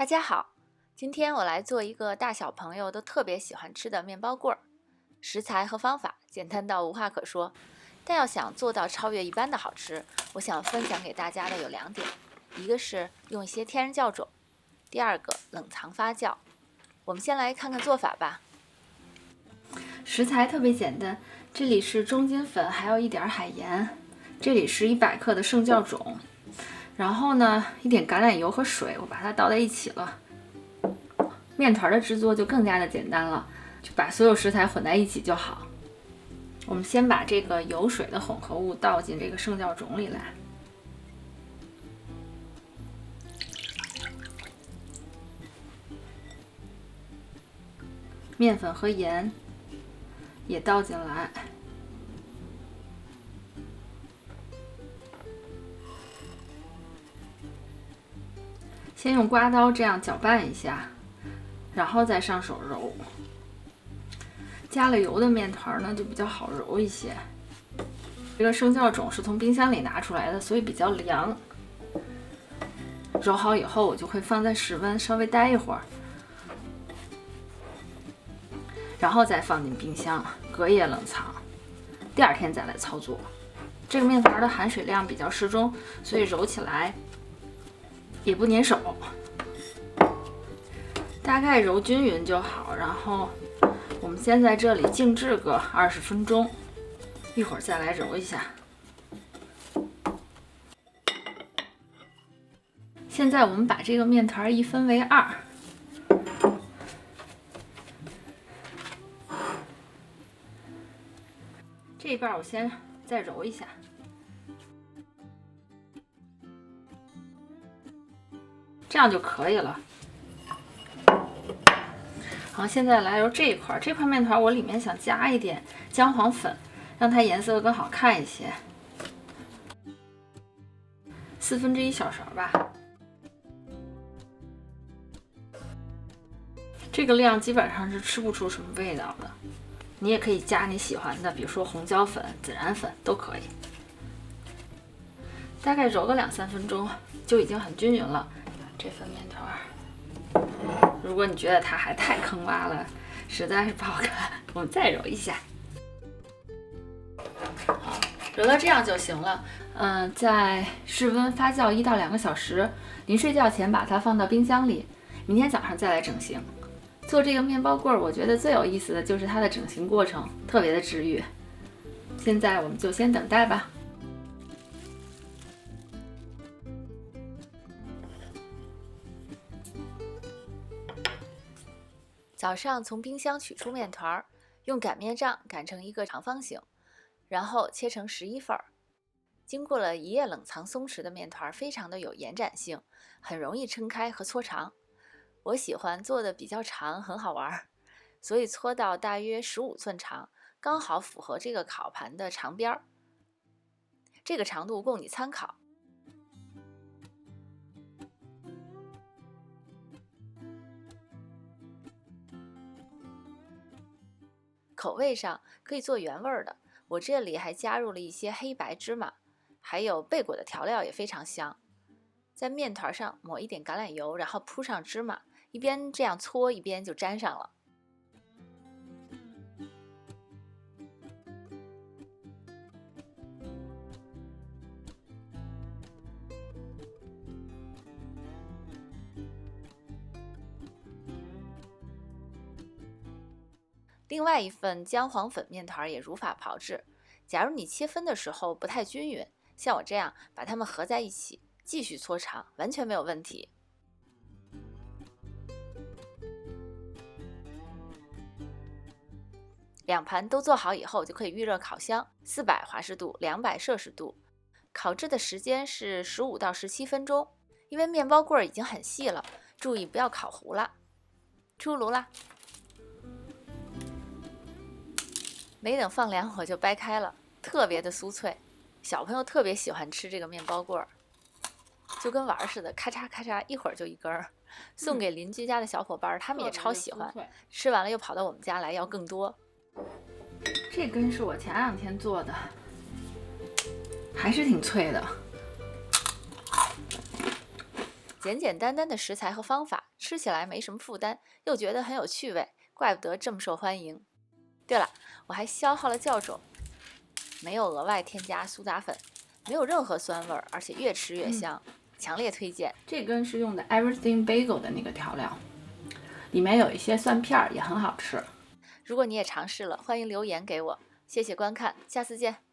大家好，今天我来做一个大小朋友都特别喜欢吃的面包棍儿。食材和方法简单到无话可说，但要想做到超越一般的好吃，我想分享给大家的有2点，一个是用一些天然酵种，第二个冷藏发酵。我们先来看看做法吧。食材特别简单，这里是中筋粉，还有一点海盐，这里是100克的圣酵种，然后呢，一点橄榄油和水，我把它倒在一起了。面团的制作就更加的简单了，就把所有食材混在一起就好。我们先把这个油水的混合物倒进这个圣酵种里来，面粉和盐也倒进来，先用刮刀这样搅拌一下，然后再上手揉。加了油的面团呢就比较好揉一些。这个圣酵种是从冰箱里拿出来的，所以比较凉。揉好以后，我就会放在室温稍微待一会儿，然后再放进冰箱隔夜冷藏，第2天再来操作。这个面团的含水量比较适中，所以揉起来也不粘手，大概揉均匀就好。然后我们先在这里静置个20分钟，一会儿再来揉一下。现在我们把这个面团一分为2，这一半我先再揉一下，这样就可以了。好，现在来揉这一块，这块面团我里面想加一点姜黄粉，让它颜色更好看一些，1/4小勺吧。这个量基本上是吃不出什么味道的，你也可以加你喜欢的，比如说红椒粉、孜然粉都可以。大概揉个2-3分钟就已经很均匀了。这份面团，如果你觉得它还太坑洼了，实在是不好看，我们再揉一下。好，揉到这样就行了。在室温发酵1到2个小时，临睡觉前把它放到冰箱里，明天早上再来整形。做这个面包棍儿，我觉得最有意思的就是它的整形过程，特别的治愈。现在我们就先等待吧。早上从冰箱取出面团，用擀面杖擀成一个长方形，然后切成11份。经过了1夜冷藏松弛的面团非常的有延展性，很容易撑开和搓长。我喜欢做的比较长，很好玩，所以搓到大约15寸长，刚好符合这个烤盘的长边儿。这个长度供你参考。口味上可以做原味的，我这里还加入了一些黑白芝麻，还有贝果的调料也非常香。在面团上抹一点橄榄油，然后铺上芝麻，一边这样搓一边就粘上了。另外一份姜黄粉面团也如法炮制。假如你切分的时候不太均匀，像我这样把它们合在一起，继续搓长，完全没有问题。2盘都做好以后，就可以预热烤箱，400华氏度、200摄氏度。烤制的时间是15到17分钟。因为面包棍已经很细了，注意不要烤糊了。出炉啦！没等放凉我就掰开了，特别的酥脆。小朋友特别喜欢吃这个面包棍儿，就跟玩似的，咔嚓咔嚓，一会儿就一根儿。送给邻居家的小伙伴，他们也超喜欢。吃完了又跑到我们家来要更多。这根是我前2天做的，还是挺脆的。简简单单的食材和方法，吃起来没什么负担，又觉得很有趣味，怪不得这么受欢迎。对了，我还消耗了酵种，没有额外添加苏打粉，没有任何酸味，而且越吃越香，强烈推荐。这根是用的 Everything Bagel 的那个调料，里面有一些蒜片，也很好吃。如果你也尝试了，欢迎留言给我。谢谢观看，下次见。